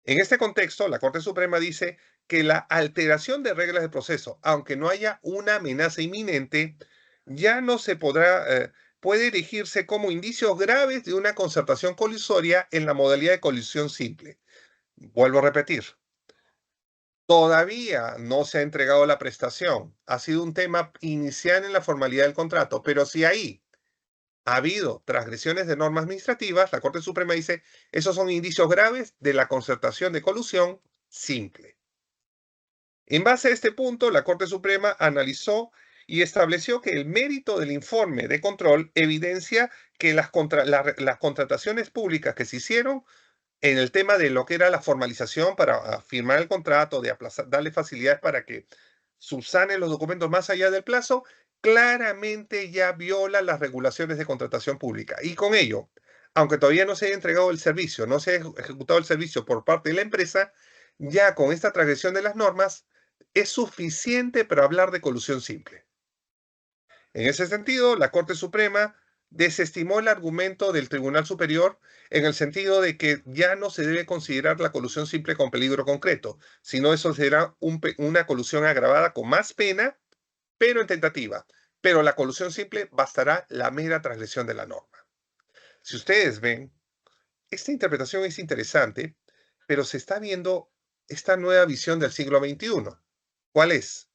En este contexto, la Corte Suprema dice que la alteración de reglas de proceso, aunque no haya una amenaza inminente, ya no se podrá, puede erigirse como indicios graves de una concertación colusoria en la modalidad de colusión simple. Vuelvo a repetir, todavía no se ha entregado la prestación. Ha sido un tema inicial en la formalidad del contrato, pero si ahí ha habido transgresiones de normas administrativas, la Corte Suprema dice, esos son indicios graves de la concertación de colusión simple. En base a este punto, la Corte Suprema analizó y estableció que el mérito del informe de control evidencia que las contrataciones públicas que se hicieron en el tema de lo que era la formalización para firmar el contrato, de darle facilidades para que subsanen los documentos más allá del plazo, claramente ya viola las regulaciones de contratación pública. Y con ello, aunque todavía no se haya entregado el servicio, no se haya ejecutado el servicio por parte de la empresa, ya con esta transgresión de las normas es suficiente para hablar de colusión simple. En ese sentido, la Corte Suprema desestimó el argumento del Tribunal Superior en el sentido de que ya no se debe considerar la colusión simple con peligro concreto, sino eso será una colusión agravada con más pena, pero en tentativa. Pero la colusión simple bastará la mera transgresión de la norma. Si ustedes ven, esta interpretación es interesante, pero se está viendo esta nueva visión del siglo XXI. ¿Cuál es?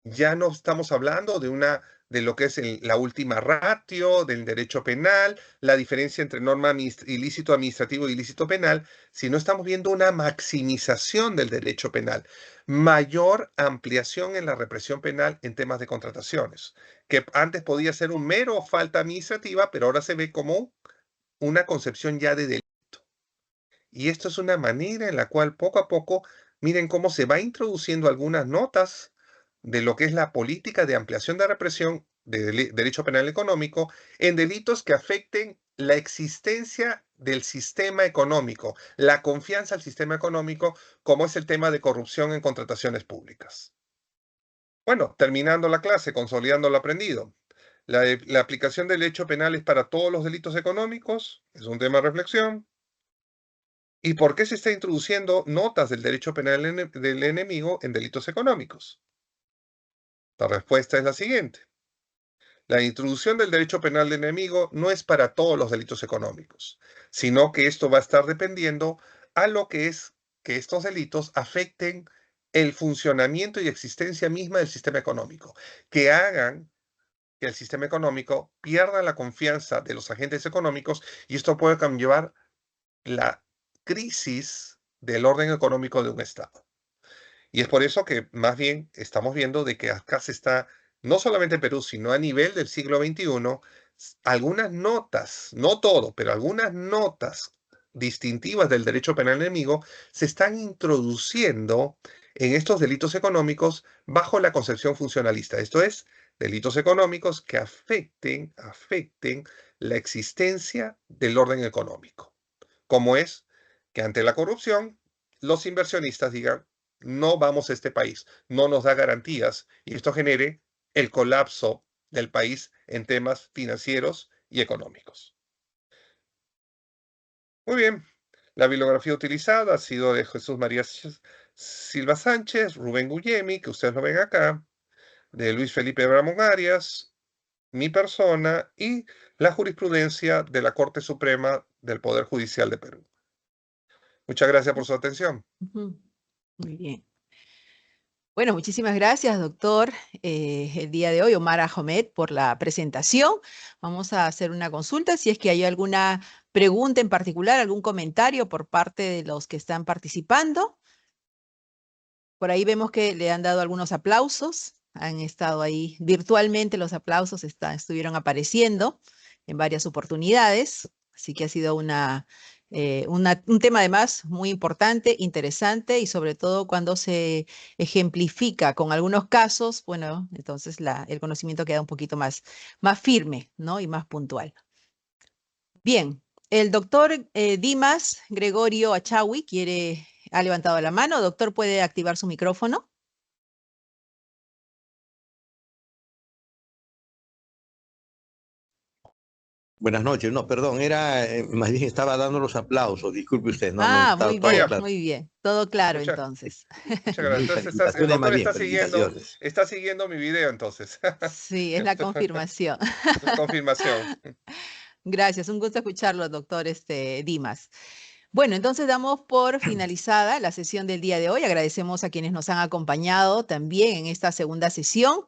Ya no estamos hablando de lo que es la última ratio del derecho penal, la diferencia entre norma ilícito administrativo y ilícito penal, sino estamos viendo una maximización del derecho penal, mayor ampliación en la represión penal en temas de contrataciones, que antes podía ser un mero falta administrativa, pero ahora se ve como una concepción ya de delito. Y esto es una manera en la cual poco a poco, miren cómo se va introduciendo algunas notas de lo que es la política de ampliación de represión de derecho penal económico en delitos que afecten la existencia del sistema económico, la confianza al sistema económico, como es el tema de corrupción en contrataciones públicas. Bueno, terminando la clase, consolidando lo aprendido. La aplicación del derecho penal es para todos los delitos económicos, es un tema de reflexión. ¿Y por qué se está introduciendo notas del derecho penal del enemigo en delitos económicos? La respuesta es la siguiente. La introducción del derecho penal del enemigo no es para todos los delitos económicos, sino que esto va a estar dependiendo a lo que es que estos delitos afecten el funcionamiento y existencia misma del sistema económico, que hagan que el sistema económico pierda la confianza de los agentes económicos y esto puede conllevar la crisis del orden económico de un Estado. Y es por eso que más bien estamos viendo de que acá se está, no solamente en Perú, sino a nivel del siglo XXI, algunas notas, no todo, pero algunas notas distintivas del derecho penal enemigo se están introduciendo en estos delitos económicos bajo la concepción funcionalista. Esto es, delitos económicos que afecten la existencia del orden económico. Como es que ante la corrupción, los inversionistas digan, no vamos a este país, no nos da garantías y esto genere el colapso del país en temas financieros y económicos. Muy bien, la bibliografía utilizada ha sido de Jesús María Silva Sánchez, Rubén Guyemi, que ustedes lo ven acá, de Luis Felipe Bramón Arias, mi persona y la jurisprudencia de la Corte Suprema del Poder Judicial de Perú. Muchas gracias por su atención. Ujú. Muy bien. Bueno, muchísimas gracias, doctor, el día de hoy, Omar Ahmed, por la presentación. Vamos a hacer una consulta. Si es que hay alguna pregunta en particular, algún comentario por parte de los que están participando. Por ahí vemos que le han dado algunos aplausos. Han estado ahí virtualmente, los aplausos estuvieron apareciendo en varias oportunidades. Así que ha sido un tema además muy importante, interesante y sobre todo cuando se ejemplifica con algunos casos, bueno, entonces el conocimiento queda un poquito más firme, ¿no? Y más puntual. Bien, el doctor Dimas Gregorio Achawi ha levantado la mano. Doctor, ¿puede activar su micrófono? Buenas noches. No, perdón, más bien estaba dando los aplausos. Disculpe usted, no estaba todo claro. Muy bien. Todo claro Muchas, entonces. muchas gracias. Entonces el Felicitaciones, más doctor bien, felicitaciones. está siguiendo mi video entonces. Sí, es la confirmación. La confirmación. Gracias, un gusto escucharlo, doctor Dimas. Bueno, entonces damos por finalizada la sesión del día de hoy. Agradecemos a quienes nos han acompañado también en esta segunda sesión.